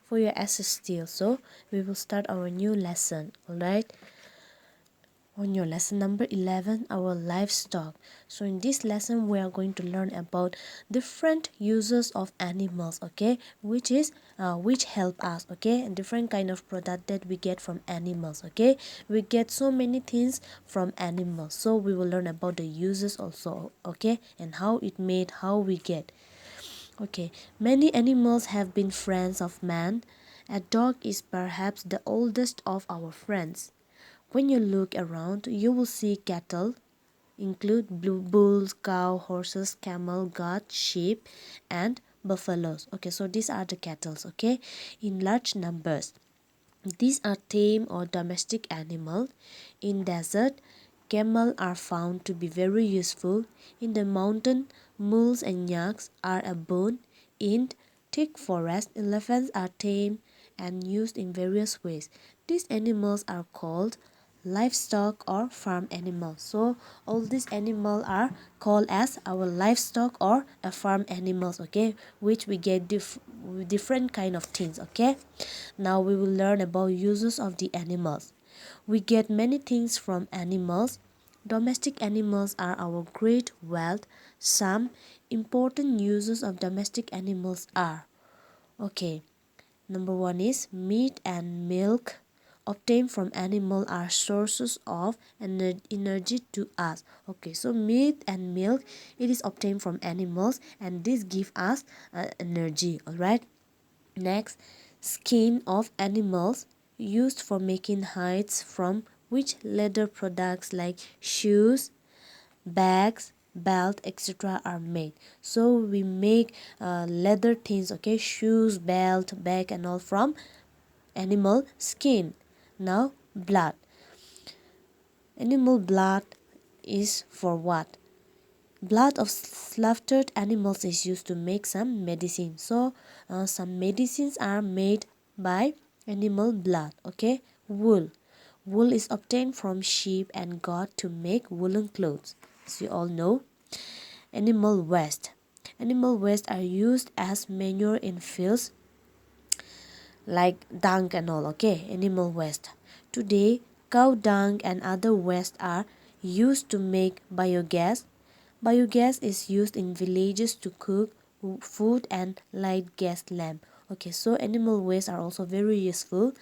for your SST also. We will start our new lesson. Alright, on your lesson number 11, our livestock. So in this lesson we are going to learn about different uses of animals, okay, which help us, okay, and different kind of product that we get from animals, okay. We get so many things from animals, so we will learn about the uses also, okay, and how it made, how we get. Okay, many animals have been friends of man. A dog is perhaps the oldest of our friends. When you look around, you will see cattle, include bulls, cow, horses, camel, goat, sheep, and buffaloes. Okay, so these are the cattle, okay, in large numbers. These are tame or domestic animals. In desert, camels are found to be very useful. In the mountain, mules and yaks are a boon. In thick forest, elephants are tame and used in various ways. These animals are called livestock or farm animals. So all these animals are called as our livestock or a farm animals, okay, which we get different kind of things, okay. Now we will learn about uses of the animals. We get many things from animals. Domestic animals are our great wealth. Some important uses of domestic animals are, okay, number one is meat and milk obtained from animal are sources of energy to us. Okay, so meat and milk, it is obtained from animals and this give us energy. All right, next, skin of animals used for making hides from which leather products like shoes, bags, belt, etc. are made. So we make leather things, okay, shoes, belt, bag and all from animal skin. Now blood. Animal blood is for what? Blood of slaughtered animals is used to make some medicine. So some medicines are made by animal blood, okay. Wool. Wool is obtained from sheep and goat to make woolen clothes, as you all know. Animal waste. Animal waste are used as manure in fields like dung and all, okay, animal waste. Today, cow dung and other waste are used to make biogas. Biogas is used in villages to cook food and light gas lamp. Okay, so animal waste are also very useful.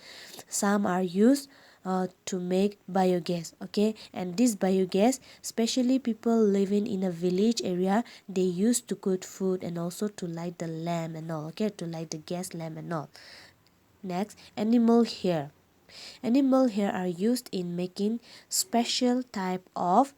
Some are used to make biogas, okay, and this biogas, especially people living in a village area, they used to cook food and also to light the lamp and all, okay, to light the gas lamp and all. Next, animal hair. Animal hair are used in making special type of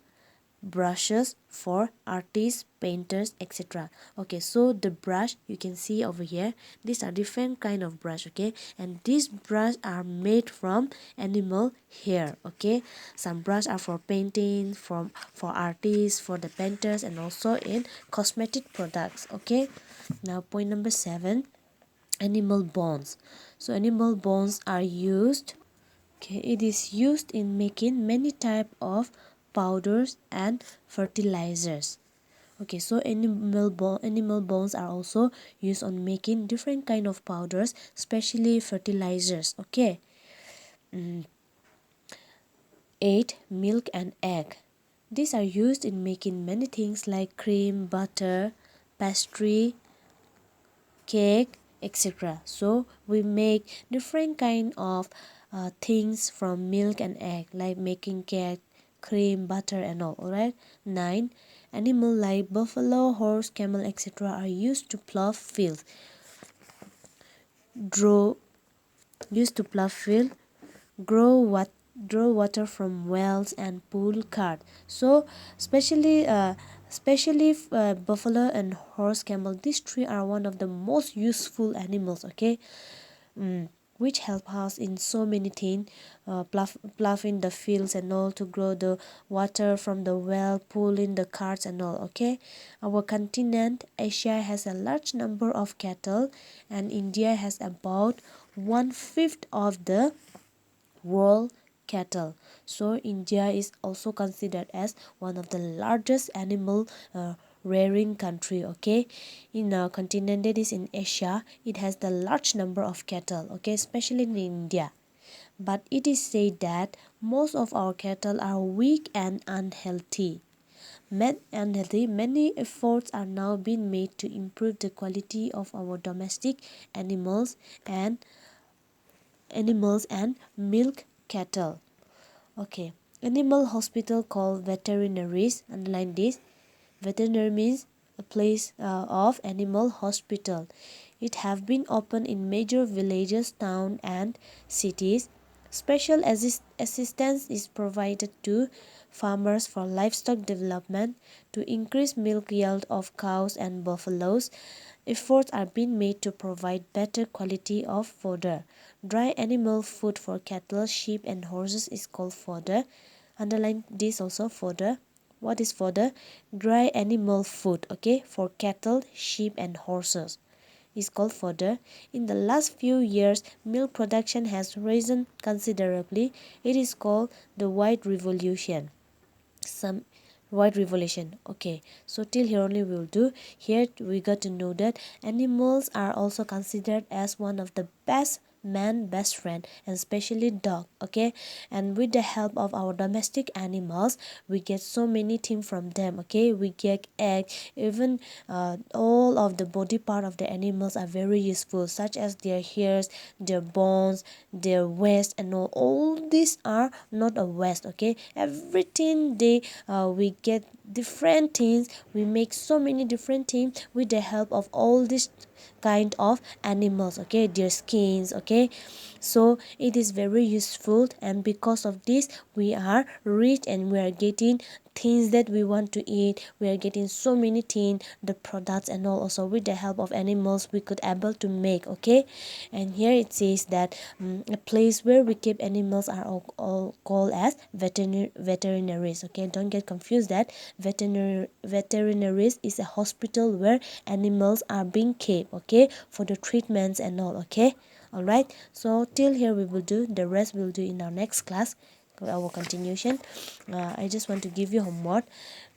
brushes for artists, painters, etc. Okay, so the brush you can see over here, these are different kind of brush, okay, and these brush are made from animal hair, okay. Some brush are for painting, for artists, for the painters, and also in cosmetic products, okay. Now point number 7, animal bones. So animal bones are used, okay, it is used in making many type of powders and fertilizers. Okay, so animal bones are also used on making different kind of powders, especially fertilizers, okay. 8, milk and egg. These are used in making many things like cream, butter, pastry, cake, etc. So we make different kind of things from milk and egg, like making cake, cream, butter and all. Alright. 9, animal like buffalo, horse, camel, etc. are used to plow fields. Draw Used to plow field, draw water from wells and pull cart. So especially buffalo and horse, camel, these three are one of the most useful animals, okay, which help us in so many things, ploughing the fields and all, to grow the water from the well, pulling the carts and all, okay. Our continent Asia has a large number of cattle and India has about 1/5 of the world cattle. So India is also considered as one of the largest animal rearing country. Okay, in our continent, that is in Asia, it has the large number of cattle. Okay, especially in India. But it is said that most of our cattle are weak and unhealthy. Many efforts are now being made to improve the quality of our domestic animals and milk cattle. Okay, animal hospital called veterinaries. Underline this. Veterinary means a place of animal hospital. It have been opened in major villages, towns, and cities. Special assistance is provided to farmers for livestock development to increase milk yield of cows and buffaloes. Efforts are being made to provide better quality of fodder. Dry animal food for cattle, sheep, and horses is called fodder. Underline this also, fodder. What is fodder? Dry animal food, okay, for cattle, sheep, and horses is called fodder. In the last few years, milk production has risen considerably. It is called the white revolution. Some white revolution. Okay, so till here only we will do. Here we got to know that animals are also considered as one of the best friend, and especially dog. Okay, and with the help of our domestic animals, we get so many things from them. Okay, we get egg, even all of the body part of the animals are very useful, such as their hairs, their bones, their waste, and all these are not a waste. Okay, everything we get different things, we make so many different things with the help of all these kind of animals. Okay, their skins. Okay, so it is very useful, and because of this we are rich and we are getting things that we want to eat. We are getting so many things, the products and all. Also with the help of animals we could able to make. Okay, and here it says that a place where we keep animals are all called as veterinaries. Okay, don't get confused that veterinaries is a hospital where animals are being kept, okay, for the treatments and all. Okay, all right, so till here we will do, the rest we'll do in our next class, our continuation. I just want to give you homework.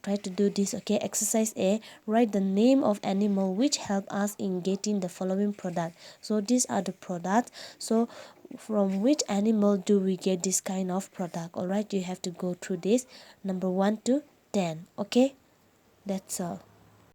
Try to do this. Okay, exercise A, write the name of animal which help us in getting the following product. So these are the products. So from which animal do we get this kind of product? All right, you have to go through this, number 1 to 10. Okay, that's all.